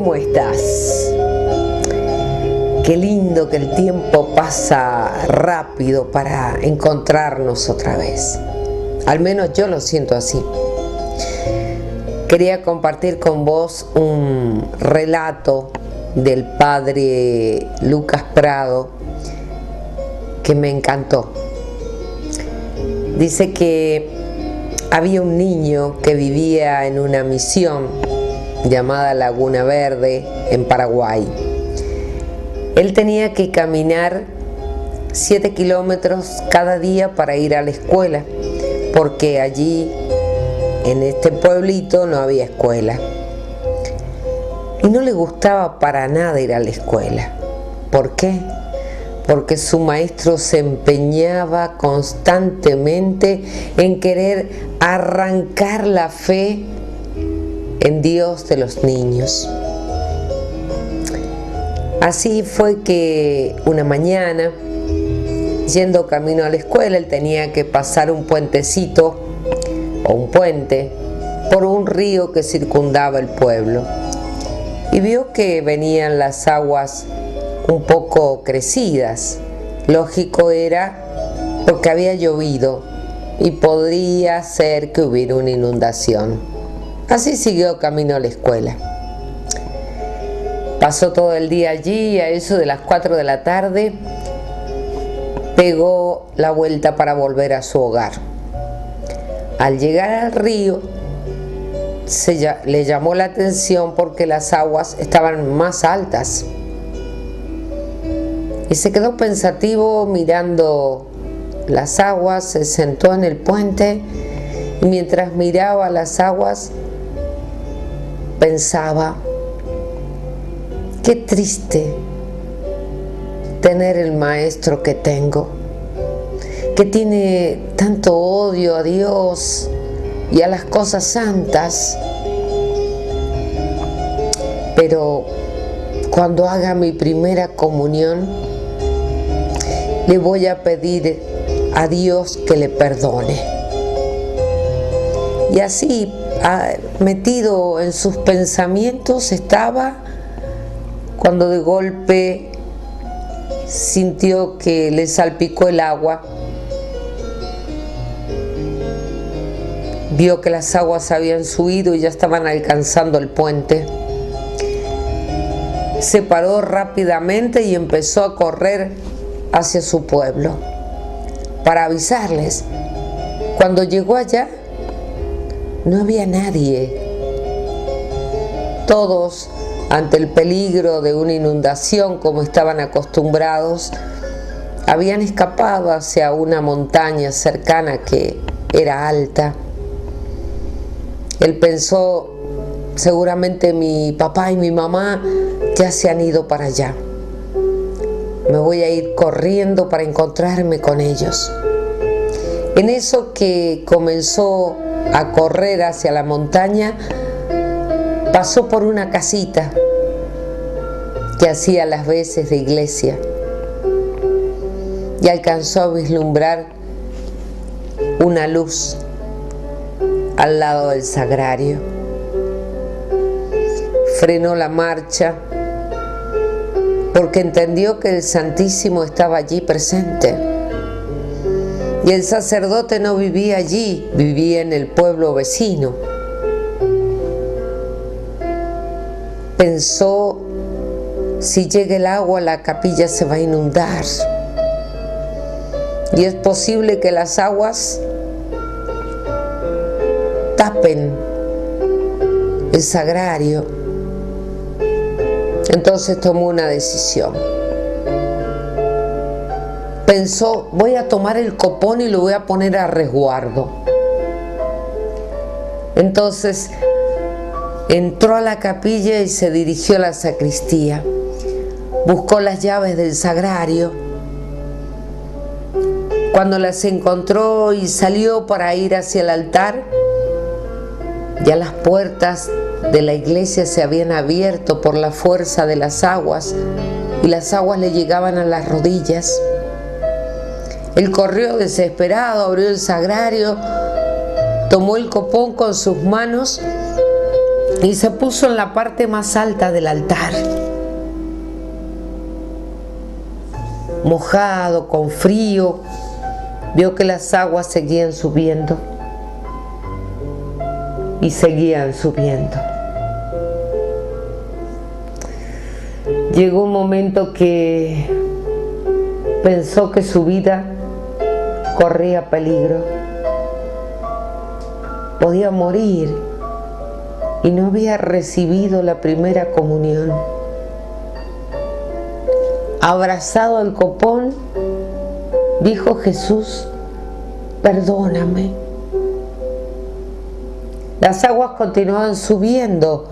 ¿cómo estás? Qué lindo que el tiempo pasa rápido para encontrarnos otra vez. Al menos yo lo siento así. Quería compartir con vos un relato del padre Lucas Prado que me encantó. Dice que había un niño que vivía en una misión llamada Laguna Verde en Paraguay. Él tenía que caminar 7 kilómetros cada día para ir a la escuela, porque allí en este pueblito no había escuela. Y no le gustaba para nada ir a la escuela. ¿Por qué? Porque su maestro se empeñaba constantemente en querer arrancar la fe en Dios de los niños. Así fue que una mañana, yendo camino a la escuela, él tenía que pasar un puentecito o un puente por un río que circundaba el pueblo, y vio que venían las aguas un poco crecidas. Lógico era porque había llovido y podría ser que hubiera una inundación. Así siguió camino a la escuela. Pasó todo el día allí y a eso de las 4 de la tarde pegó la vuelta para volver a su hogar. Al llegar al río le llamó la atención porque las aguas estaban más altas. Y se quedó pensativo mirando las aguas, se sentó en el puente y mientras miraba las aguas pensaba: qué triste tener el maestro que tengo, que tiene tanto odio a Dios y a las cosas santas. Pero cuando haga mi primera comunión, le voy a pedir a Dios que le perdone. Y así, metido en sus pensamientos estaba, cuando de golpe sintió que le salpicó el agua. Vio que las aguas habían subido y ya estaban alcanzando el puente. Se paró rápidamente y empezó a correr hacia su pueblo para avisarles. Cuando llegó allá, no había nadie. Todos, ante el peligro de una inundación, como estaban acostumbrados, habían escapado hacia una montaña cercana que era alta. Él pensó: seguramente mi papá y mi mamá ya se han ido para allá. Me voy a ir corriendo para encontrarme con ellos. En eso que comenzó a correr hacia la montaña, pasó por una casita que hacía las veces de iglesia y alcanzó a vislumbrar una luz al lado del sagrario. Frenó la marcha porque entendió que el Santísimo estaba allí presente. Y el sacerdote no vivía allí, vivía en el pueblo vecino. Pensó: si llega el agua, la capilla se va a inundar. Y es posible que las aguas tapen el sagrario. Entonces tomó una decisión. Pensó: voy a tomar el copón y lo voy a poner a resguardo. Entonces entró a la capilla y se dirigió a la sacristía. Buscó las llaves del sagrario. Cuando las encontró y salió para ir hacia el altar, ya las puertas de la iglesia se habían abierto por la fuerza de las aguas y las aguas le llegaban a las rodillas. Él corrió desesperado, abrió el sagrario, tomó el copón con sus manos y se puso en la parte más alta del altar. Mojado, con frío, vio que las aguas seguían subiendo y seguían subiendo. Llegó un momento que pensó que su vida corría peligro. Podía morir y no había recibido la primera comunión. Abrazado al copón, dijo Jesús: perdóname. Las aguas continuaban subiendo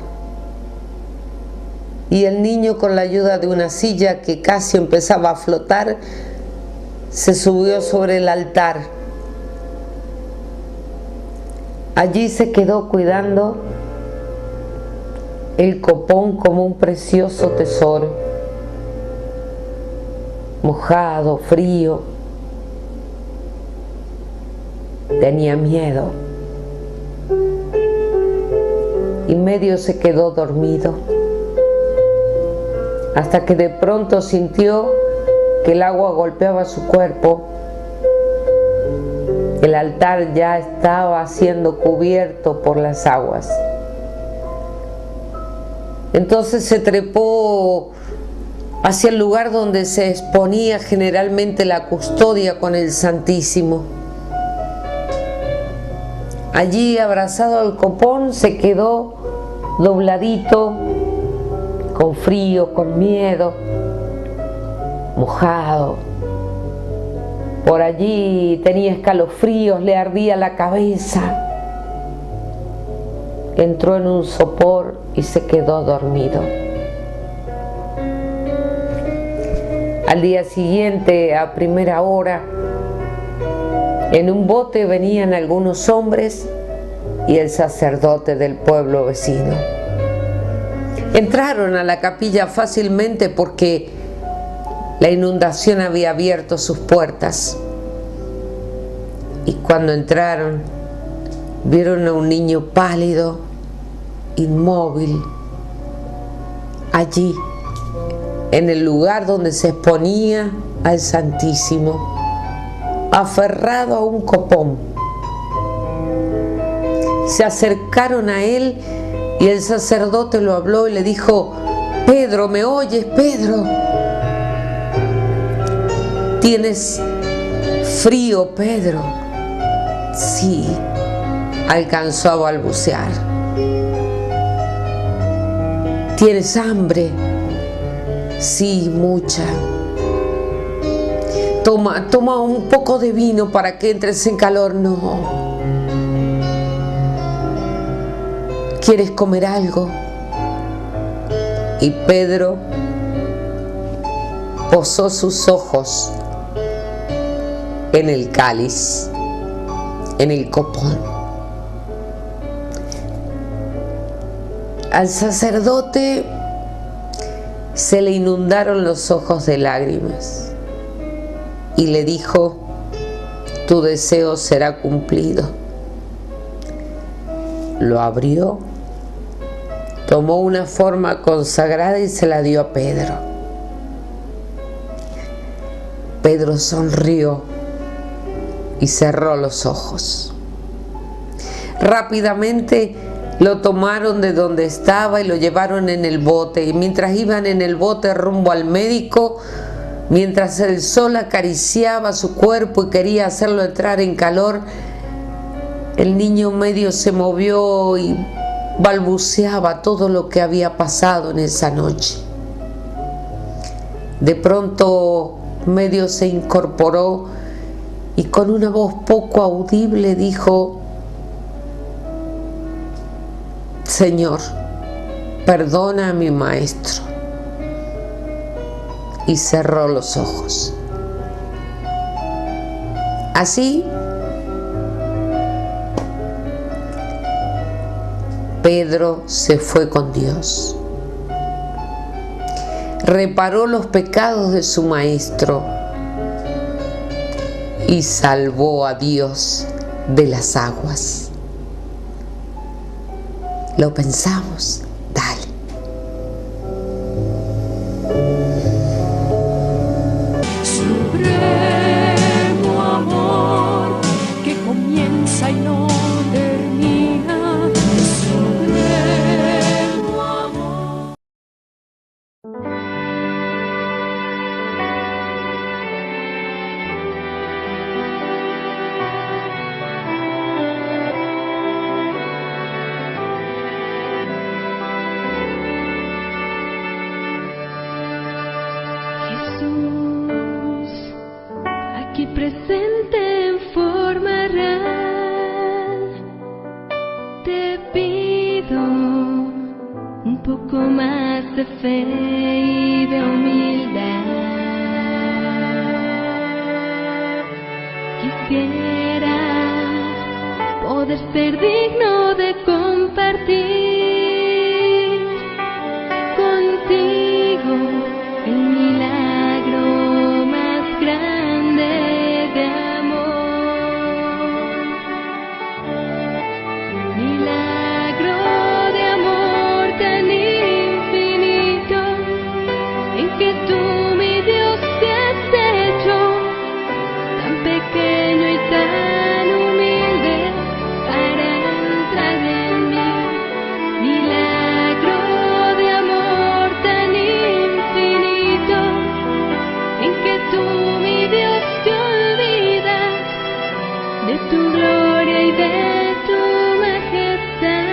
y el niño, con la ayuda de una silla que casi empezaba a flotar, se subió sobre el altar. Allí se quedó cuidando el copón como un precioso tesoro. Mojado, frío, tenía miedo y medio se quedó dormido, hasta que de pronto sintió que el agua golpeaba su cuerpo. El altar ya estaba siendo cubierto por las aguas. Entonces se trepó hacia el lugar donde se exponía generalmente la custodia con el Santísimo. Allí, abrazado al copón, se quedó dobladito, con frío, con miedo, mojado. Por allí tenía escalofríos, le ardía la cabeza. Entró en un sopor y se quedó dormido. Al día siguiente, a primera hora, en un bote venían algunos hombres y el sacerdote del pueblo vecino. Entraron a la capilla fácilmente porque la inundación había abierto sus puertas. Y cuando entraron, vieron a un niño pálido, inmóvil, allí, en el lugar donde se exponía al Santísimo, aferrado a un copón. Se acercaron a él y el sacerdote lo habló y le dijo: Pedro, ¿me oyes, Pedro? ¿Tienes frío, Pedro? Sí, alcanzó a balbucear. ¿Tienes hambre? Sí, mucha. Toma un poco de vino para que entres en calor. No. ¿Quieres comer algo? Y Pedro posó sus ojos en el cáliz, en el copón. Al sacerdote se le inundaron los ojos de lágrimas y le dijo: tu deseo será cumplido. Lo abrió, tomó una forma consagrada y se la dio a Pedro. Pedro sonrió y cerró los ojos. Rápidamente lo tomaron de donde estaba y lo llevaron en el bote. Y mientras iban en el bote rumbo al médico, mientras el sol acariciaba su cuerpo y quería hacerlo entrar en calor, el niño medio se movió y balbuceaba todo lo que había pasado en esa noche. De pronto medio se incorporó y con una voz poco audible dijo: Señor, perdona a mi maestro. Y cerró los ojos. Así, Pedro se fue con Dios. Reparó los pecados de su maestro y salvó a Dios de las aguas. Lo pensamos, dale. Supremo amor que comienza y no termina. Supremo amor. Jesús, aquí presente en forma real, te pido un poco más de fe y de humildad. Quisiera poder ser digno de compartir contigo el milagro más grande de amor. Milagro de amor tan infinito, en que tú, mi Dios, te has hecho tan pequeño y tan humilde para entrar en mí. Milagro de amor tan infinito, en que tú, mi Dios, te olvidas de tu gloria y de tu majestad.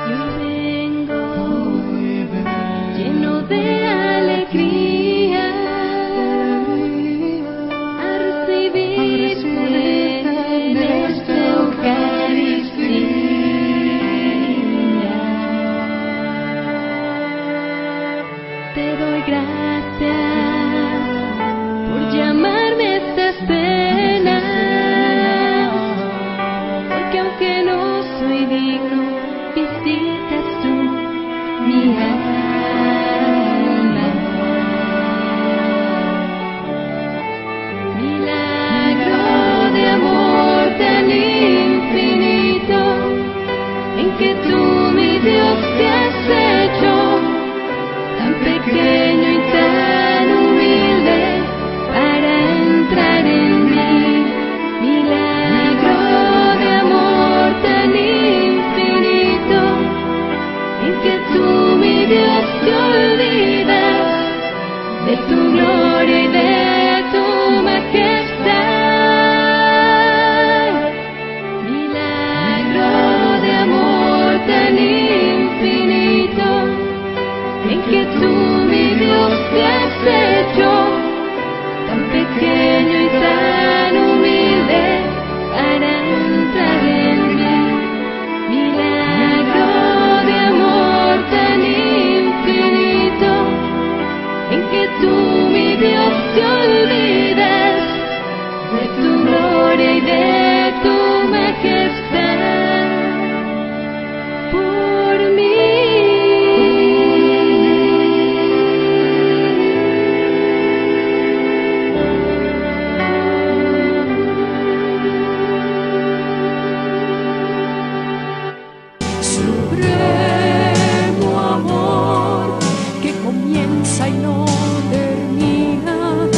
Y hoy vengo lleno de alegría a recibirte en esta Eucaristía. Te doy gracias por llamarme a esta cena, porque aunque no soy digno, visitas tú mi alma. Milagro de amor tan infinito, en que tú, mi Dios, te has hecho tan pequeño y tan humilde para entrar en mí. Milagro de amor tan infinito, en que tú, mi Dios, te olvidas de tu gloria y de tu majestad. Milagro de amor tan infinito, en que tú, mi Dios, te has hecho tan pequeño y tan humilde para entrar en mí. Milagro de amor tan infinito, en que tú, mi Dios, te olvidas de tu gloria y de tu majestad por mí. Supremo amor que comienza y no termina.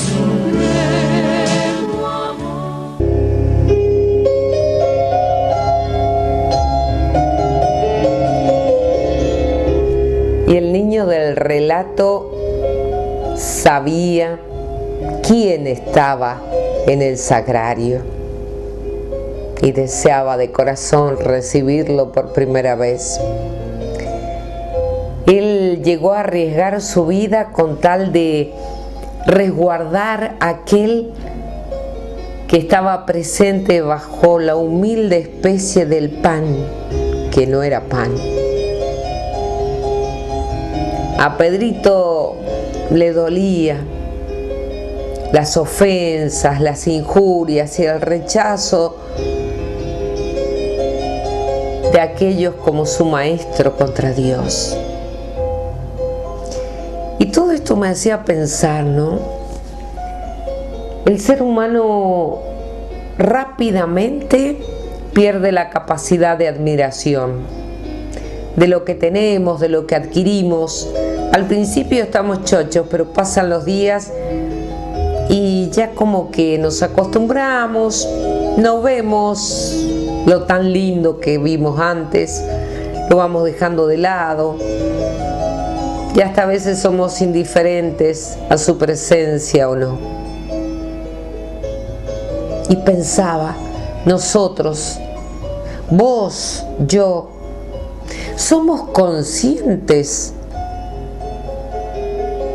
Supremo amor. Y el niño del relato sabía quién estaba en el sagrario y deseaba de corazón recibirlo por primera vez. Él llegó a arriesgar su vida con tal de resguardar a aquel que estaba presente bajo la humilde especie del pan, que no era pan. A Pedrito le dolía las ofensas, las injurias y el rechazo de aquellos como su maestro contra Dios. Y todo esto me hacía pensar, ¿no? El ser humano rápidamente pierde la capacidad de admiración de lo que tenemos, de lo que adquirimos. Al principio estamos chochos, pero pasan los días y ya como que nos acostumbramos, no vemos lo tan lindo que vimos antes, lo vamos dejando de lado y hasta a veces somos indiferentes a su presencia o no. Y pensaba, nosotros, vos, yo, ¿somos conscientes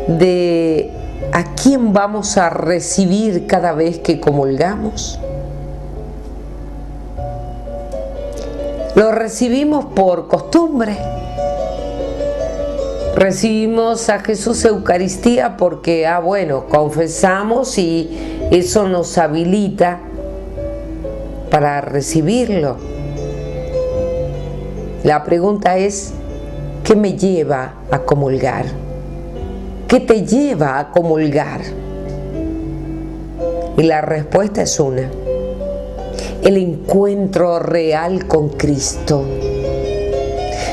de a quién vamos a recibir cada vez que comulgamos? Lo recibimos por costumbre. Recibimos a Jesús Eucaristía porque, bueno, confesamos y eso nos habilita para recibirlo. La pregunta es, ¿qué me lleva a comulgar? ¿Qué te lleva a comulgar? Y la respuesta es una: el encuentro real con Cristo.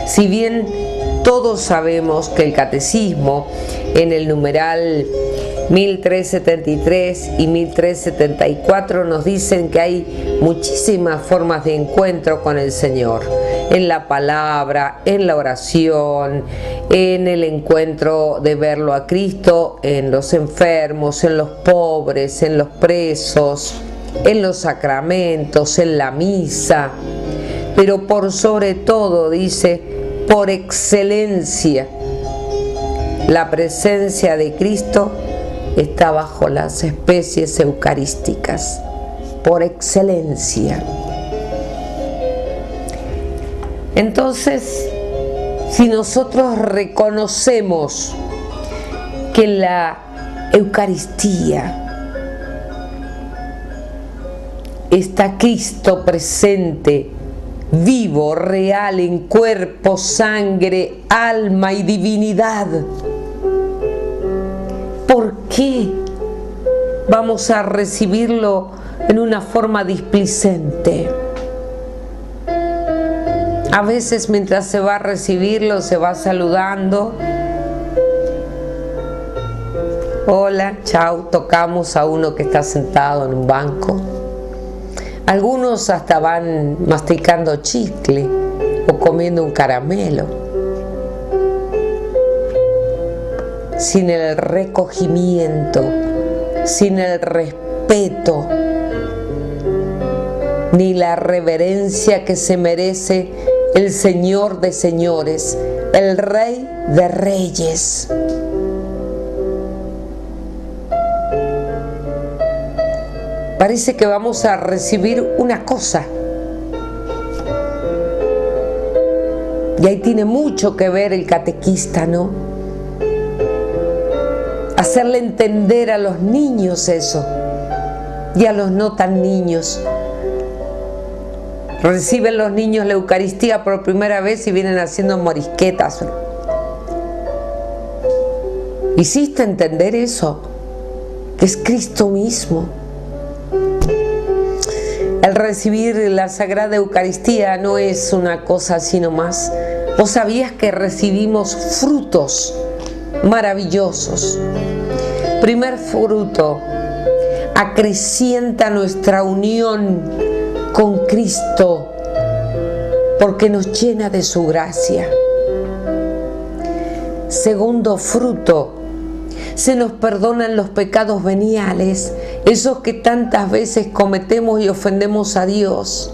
Si bien todos sabemos que el catecismo en el numeral 1373 y 1374 nos dicen que hay muchísimas formas de encuentro con el Señor, en la palabra, en la oración, en el encuentro de verlo a Cristo, en los enfermos, en los pobres, en los presos, en los sacramentos, en la misa, pero por sobre todo, dice, por excelencia, la presencia de Cristo está bajo las especies eucarísticas, por excelencia. Entonces, si nosotros reconocemos que la Eucaristía está Cristo presente, vivo, real, en cuerpo, sangre, alma y divinidad, ¿por qué vamos a recibirlo en una forma displicente? A veces mientras se va a recibirlo, se va saludando. Hola, chau, tocamos a uno que está sentado en un banco. Algunos hasta van masticando chicle o comiendo un caramelo, sin el recogimiento, sin el respeto, ni la reverencia que se merece el Señor de señores, el Rey de reyes. Parece que vamos a recibir una cosa. Y ahí tiene mucho que ver el catequista, ¿no? Hacerle entender a los niños eso y a los no tan niños. Reciben los niños la Eucaristía por primera vez y vienen haciendo morisquetas. ¿Hiciste entender eso? Que es Cristo mismo. El recibir la Sagrada Eucaristía no es una cosa así nomás. ¿Vos sabías que recibimos frutos maravillosos? Primer fruto, acrecienta nuestra unión con Cristo porque nos llena de su gracia. Segundo fruto, se nos perdonan los pecados veniales, esos que tantas veces cometemos y ofendemos a Dios.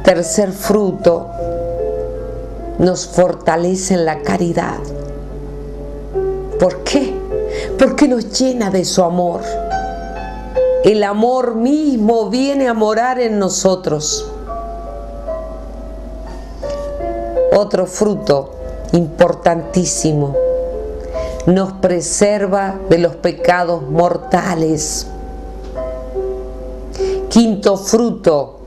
Tercer fruto, nos fortalece en la caridad. ¿Por qué? Porque nos llena de su amor. El amor mismo viene a morar en nosotros. Otro fruto importantísimo, nos preserva de los pecados mortales. Quinto fruto,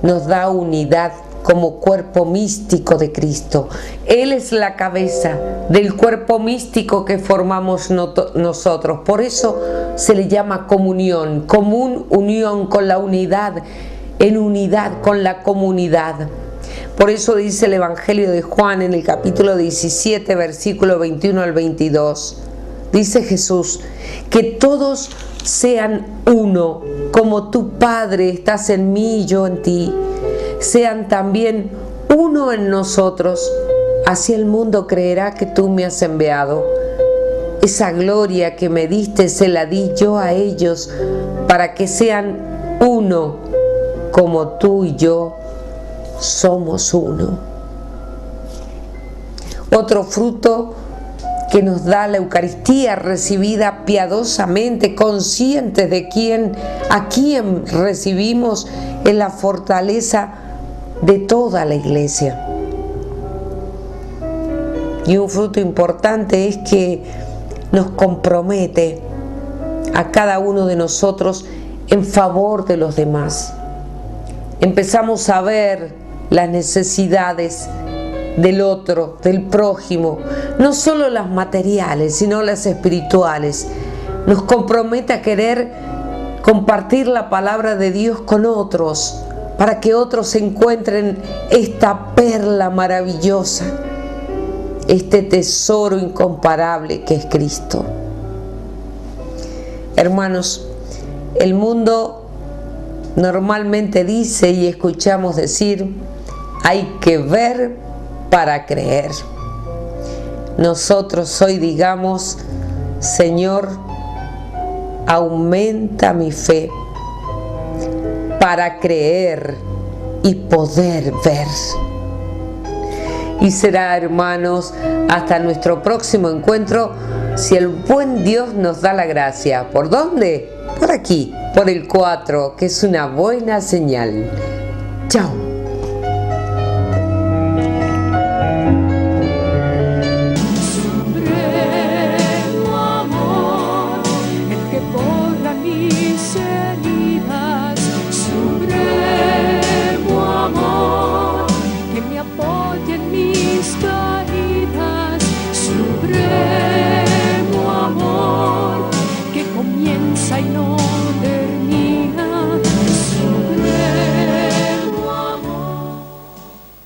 nos da unidad como cuerpo místico de Cristo. Él es la cabeza del cuerpo místico que formamos nosotros. Por eso se le llama comunión, común, unión con la unidad, en unidad con la comunidad. Por eso dice el Evangelio de Juan en el capítulo 17, versículo 21 al 22. Dice Jesús, que todos sean uno, como tu Padre estás en mí y yo en ti. Sean también uno en nosotros, así el mundo creerá que tú me has enviado. Esa gloria que me diste se la di yo a ellos, para que sean uno, como tú y yo somos uno. Otro fruto que nos da la Eucaristía, recibida piadosamente, conscientes de a quién recibimos, es la fortaleza de toda la Iglesia. Y un fruto importante es que nos compromete a cada uno de nosotros en favor de los demás. Empezamos a ver las necesidades del otro, del prójimo, no solo las materiales, sino las espirituales. Nos compromete a querer compartir la palabra de Dios con otros, para que otros encuentren esta perla maravillosa, este tesoro incomparable que es Cristo. Hermanos, el mundo normalmente dice y escuchamos decir, hay que ver para creer. Nosotros hoy digamos, Señor, aumenta mi fe para creer y poder ver. Y será, hermanos, hasta nuestro próximo encuentro, si el buen Dios nos da la gracia. ¿Por dónde? Por aquí, por el 4, que es una buena señal. Chao.